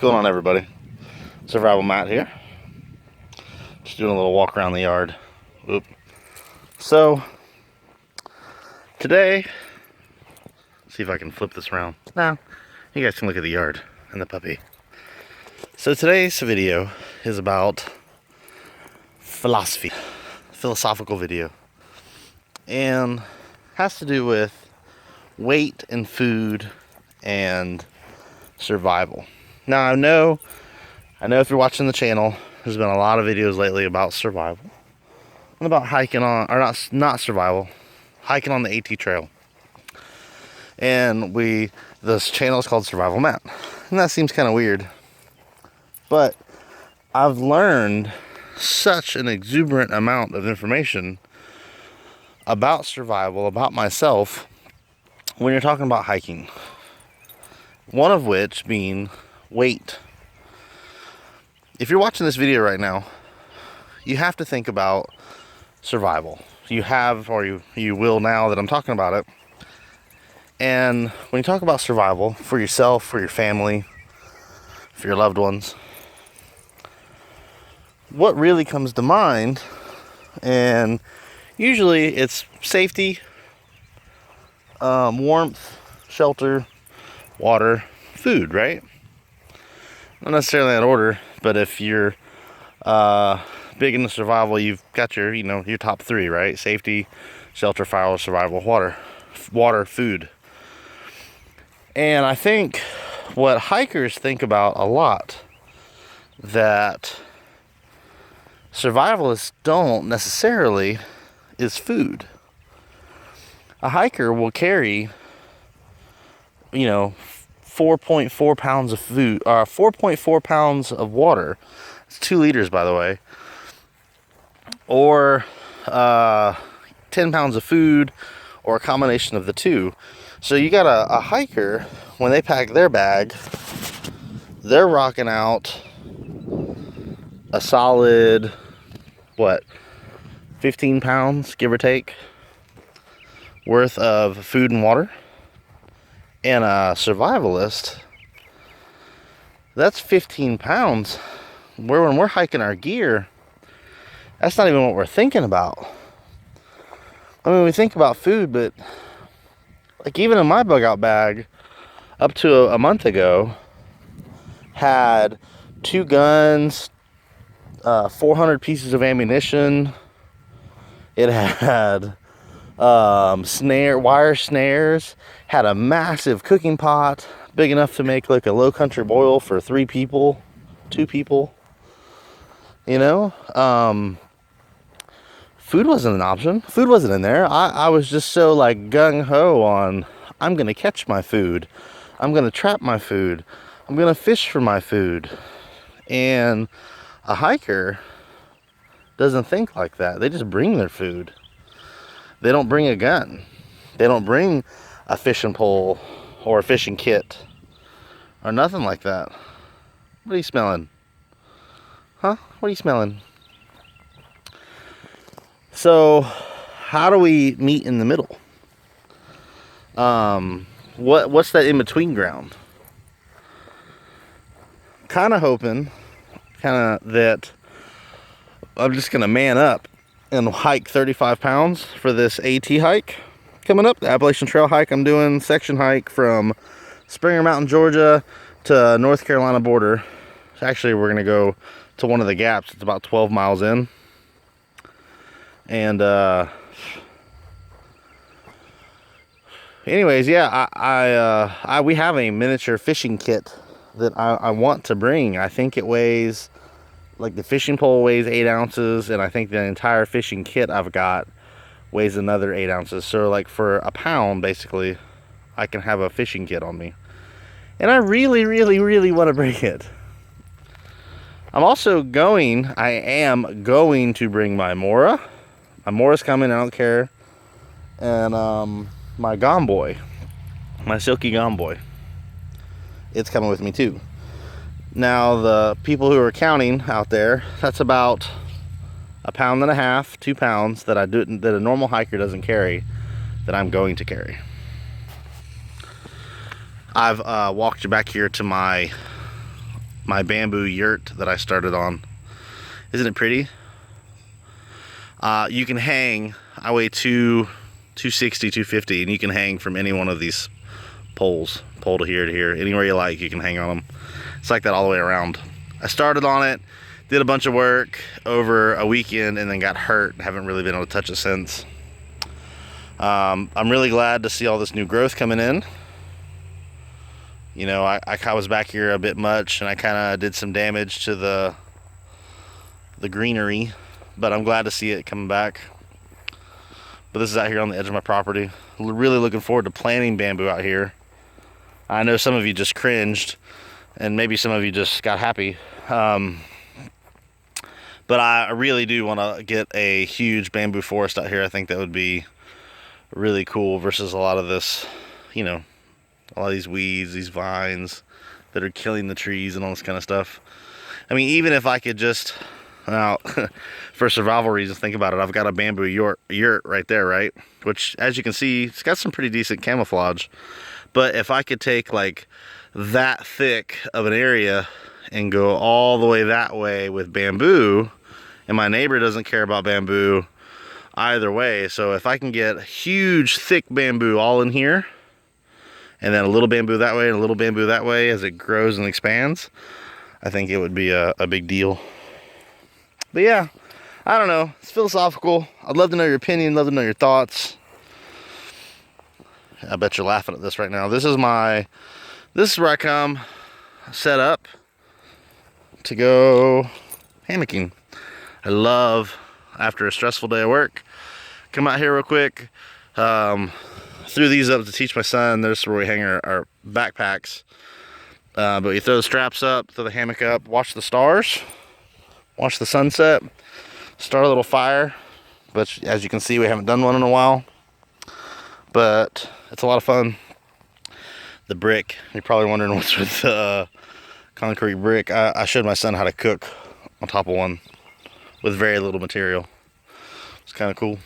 going on, everybody? Survival Matt here. Just doing a little walk around the yard. Oop. So, today, see if I can flip this around. Now, you guys can look at the yard and the puppy. So today's video is about philosophical video. And has to do with weight and food and survival. Now I know if you're watching the channel, there's been a lot of videos lately about survival and about hiking on, or not survival, hiking on the AT trail. And this channel is called Survival Matt, and that seems kind of weird, but I've learned such an exuberant amount of information about survival, about myself, when you're talking about hiking. One of which being weight. If you're watching this video right now, you have to think about survival. You have, or you will now that I'm talking about it. And when you talk about survival for yourself, for your family, for your loved ones, what really comes to mind, and usually it's safety, warmth, shelter, water, food, right? Not necessarily in that order, but if you're big into survival, you've got your top three, right? Safety, shelter, fire, survival, water, food. And I think what hikers think about a lot that survivalists don't necessarily is food. A hiker will carry 4.4 pounds of food, 4.4 pounds of water. It's 2 liters, by the way. Or 10 pounds of food, or a combination of the two. So you got a hiker, when they pack their bag, they're rocking out a solid, 15 pounds, give or take, worth of food and water. And a survivalist, that's 15 pounds. When we're hiking our gear, that's not even what we're thinking about. I mean, we think about food, but like even in my bug out bag, up to a month ago, had 2 guns, 400 pieces of ammunition. It had wire snares, had a massive cooking pot, big enough to make like a low country boil for 2 people. Food wasn't an option. Food wasn't in there. I was just so like gung-ho on, I'm gonna catch my food, I'm gonna trap my food, I'm gonna fish for my food. And a hiker doesn't think like that. They just bring their food. They don't bring a gun. They don't bring a fishing pole or a fishing kit or nothing like that. What are you smelling? Huh? What are you smelling? So, how do we meet in the middle? What's that in between ground? Kind of hoping, that I'm just gonna man up and hike 35 pounds for this AT hike coming up, the Appalachian Trail hike. I'm doing section hike from Springer Mountain, Georgia to North Carolina border. Actually, we're gonna go to one of the gaps. It's about 12 miles in. And anyways, yeah, we have a miniature fishing kit that I want to bring. I think it weighs, like the fishing pole weighs 8 ounces, and I think the entire fishing kit I've got weighs another 8 ounces. So like for a pound, basically, I can have a fishing kit on me. And I really, really, really want to bring it. I am going to bring my Mora. My Mora's coming, I don't care. And my Gomboy, my silky Gomboy, it's coming with me too. Now, the people who are counting out there, that's about 1.5 pounds, 2 pounds that a normal hiker doesn't carry, that I'm going to carry. I've walked you back here to my my bamboo yurt that I started on. Isn't it pretty? You can hang, I weigh 260, 250, and you can hang from any one of these poles, pole to here, anywhere you like, you can hang on them. It's like that all the way around. I started on it, did a bunch of work over a weekend, and then got hurt. Haven't really been able to touch it since. I'm really glad to see all this new growth coming in. You know, I was back here a bit much, and I kind of did some damage to the greenery, but I'm glad to see it coming back. But this is out here on the edge of my property. Really looking forward to planting bamboo out here. I know some of you just cringed, and maybe some of you just got happy. But I really do want to get a huge bamboo forest out here. I think that would be really cool versus a lot of this, you know, a lot of these weeds, these vines that are killing the trees and all this kind of stuff. I mean, even if I could just, now, for survival reasons, think about it. I've got a bamboo yurt right there, right? Which, as you can see, it's got some pretty decent camouflage. But if I could take like that thick of an area and go all the way that way with bamboo, and my neighbor doesn't care about bamboo either way. So if I can get huge, thick bamboo all in here, and then a little bamboo that way and a little bamboo that way as it grows and expands, I think it would be a big deal. But yeah, I don't know. It's philosophical. I'd love to know your opinion, love to know your thoughts. I bet you're laughing at this right now. This is where I come set up to go hammocking. I love, after a stressful day of work, come out here real quick. Threw these up to teach my son. This is where we hang our backpacks. But you throw the straps up, throw the hammock up, watch the stars, watch the sunset, start a little fire. But as you can see, we haven't done one in a while. But it's a lot of fun. The brick, you're probably wondering what's with concrete brick. I showed my son how to cook on top of one with very little material. It's kind of cool.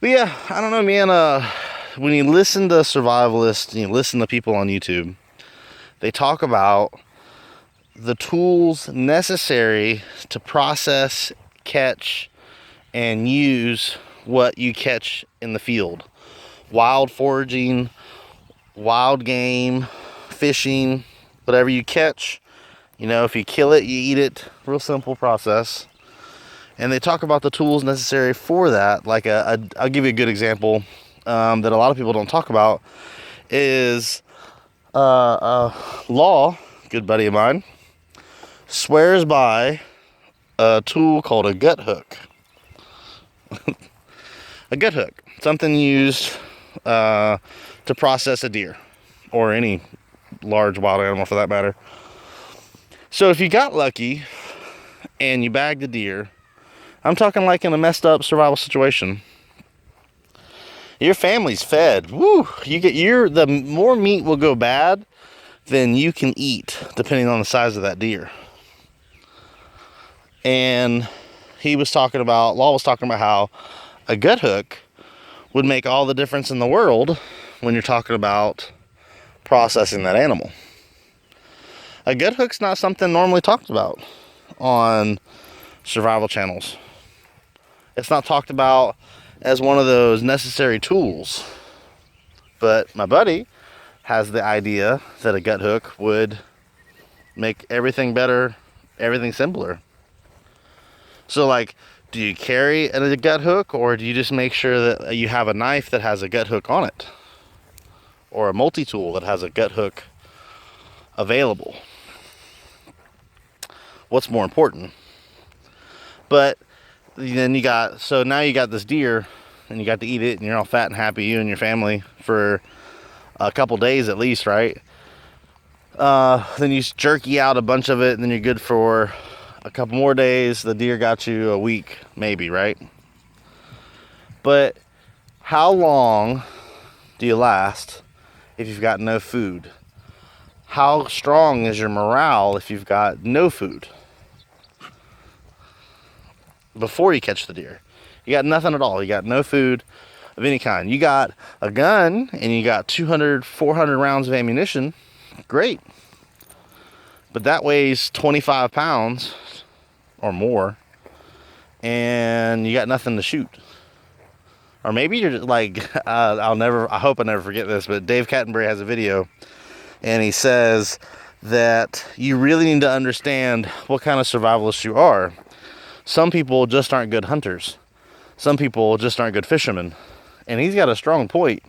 But yeah, I don't know, man. When you listen to survivalists, you listen to people on YouTube, they talk about the tools necessary to process, catch, and use what you catch in the field. Wild foraging, wild game, fishing, whatever you catch. You know, if you kill it, you eat it. Real simple process. And they talk about the tools necessary for that. Like I'll give you a good example that a lot of people don't talk about is Law, good buddy of mine, swears by a tool called a gut hook. A gut hook, something used to process a deer or any large wild animal for that matter. So if you got lucky and you bagged a deer, I'm talking like in a messed up survival situation, your family's fed. Woo! The more meat will go bad than you can eat, depending on the size of that deer. And Law was talking about how a gut hook would make all the difference in the world when you're talking about processing that animal. A gut hook's not something normally talked about on survival channels. It's not talked about as one of those necessary tools. But my buddy has the idea that a gut hook would make everything better, everything simpler. So like, do you carry a gut hook, or do you just make sure that you have a knife that has a gut hook on it? Or a multi-tool that has a gut hook available? What's more important? But then now you got this deer, and you got to eat it, and you're all fat and happy, you and your family, for a couple days at least, right? Then you jerky out a bunch of it, and then you're good for a couple more days. The deer got you a week, maybe, right? But how long do you last if you've got no food? How strong is your morale if you've got no food before you catch the deer? You got nothing at all. You got no food of any kind. You got a gun and you got 200, 400 rounds of ammunition. Great. but that weighs 25 pounds or more, and you got nothing to shoot. Or maybe you're just like, I hope I never forget this, but Dave Cattenberry has a video, and he says that you really need to understand what kind of survivalist you are. Some people just aren't good hunters. Some people just aren't good fishermen. And he's got a strong point.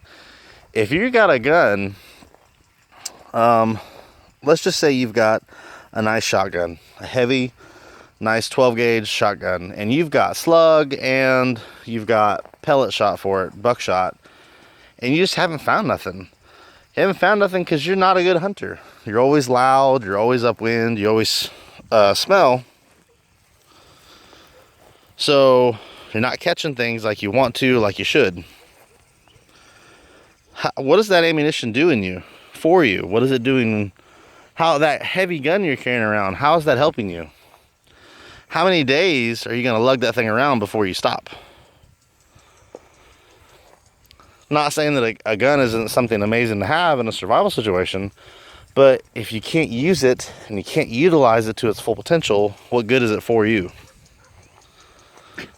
If you got a gun, let's just say you've got a nice shotgun, a heavy, nice 12 gauge shotgun, and you've got slug and you've got pellet shot for it, buckshot, and you just haven't found nothing. You haven't found nothing because you're not a good hunter. You're always loud, you're always upwind, you always smell. So you're not catching things like you want to, like you should. What is that ammunition doing for you? What is it doing? How that heavy gun you're carrying around, how is that helping you? How many days are you going to lug that thing around before you stop? Not saying that a gun isn't something amazing to have in a survival situation, but if you can't use it and you can't utilize it to its full potential, what good is it for you?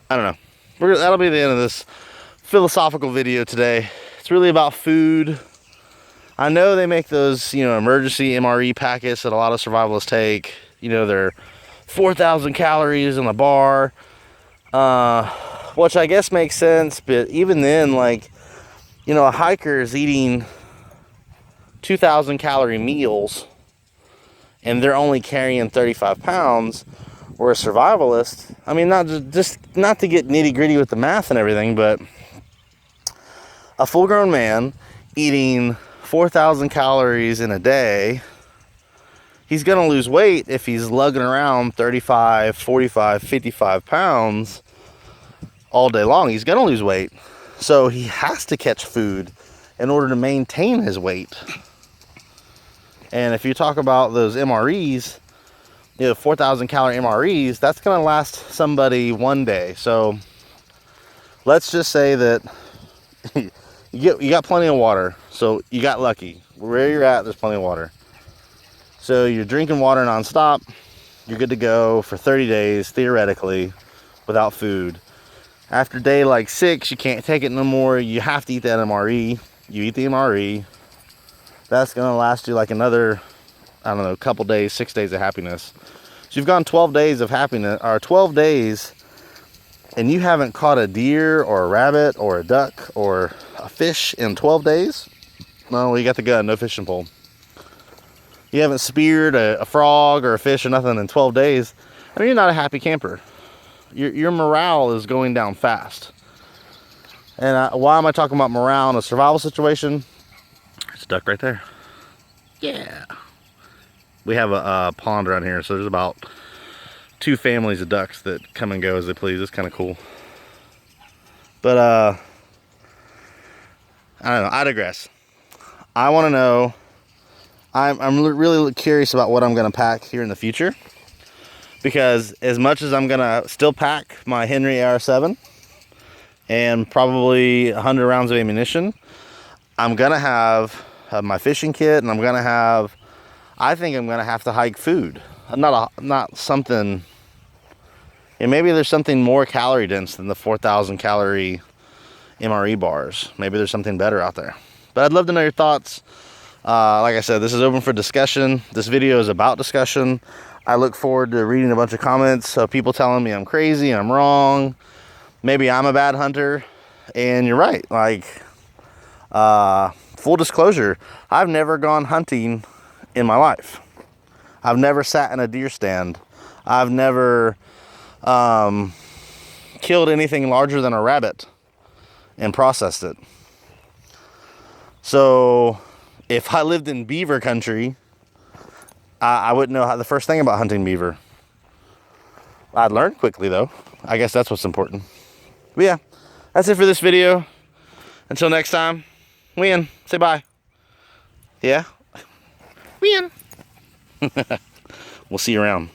I don't know. That'll be the end of this philosophical video today. It's really about food. I know they make those, emergency MRE packets that a lot of survivalists take. They're 4,000 calories in a bar, which I guess makes sense. But even then, a hiker is eating 2,000 calorie meals and they're only carrying 35 pounds. Or a survivalist, I mean, not to get nitty gritty with the math and everything, but a full grown man eating 4,000 calories in a day, he's going to lose weight if he's lugging around 35, 45, 55 pounds all day long. He's going to lose weight. So he has to catch food in order to maintain his weight. And if you talk about those MREs, 4,000 calorie MREs, that's going to last somebody one day. So let's just say that you got plenty of water. So you got lucky. Where you're at, there's plenty of water. So you're drinking water nonstop. You're good to go for 30 days, theoretically, without food. After day 6, you can't take it no more. You have to eat that MRE. You eat the MRE. That's going to last you another, I don't know, couple days, 6 days of happiness. So you've gone 12 days of happiness, or 12 days, and you haven't caught a deer or a rabbit or a duck or a fish in 12 days? No, you got the gun, no fishing pole. You haven't speared a frog or a fish or nothing in 12 days. I mean, you're not a happy camper. Your morale is going down fast. And why am I talking about morale in a survival situation? There's a duck right there. Yeah. We have a pond around here, so there's about 2 families of ducks that come and go as they please. It's kind of cool. But I don't know. I digress. I want to know. I'm really curious about what I'm going to pack here in the future, because as much as I'm going to still pack my Henry AR-7 and probably 100 rounds of ammunition, I'm going to have my fishing kit, and I think I'm going to have to hike food. Not something, maybe there's something more calorie dense than the 4,000 calorie MRE bars. Maybe there's something better out there. But I'd love to know your thoughts. Like I said, this is open for discussion. This video is about discussion. I look forward to reading a bunch of comments of people telling me I'm crazy, I'm wrong. Maybe I'm a bad hunter, and you're right. Full disclosure, I've never gone hunting in my life. I've never sat in a deer stand. I've never killed anything larger than a rabbit and processed it. So if I lived in beaver country, I wouldn't know the first thing about hunting beaver. I'd learn quickly though. I guess that's what's important. But yeah, that's it for this video. Until next time, win. Say bye. Yeah? Win. We'll see you around.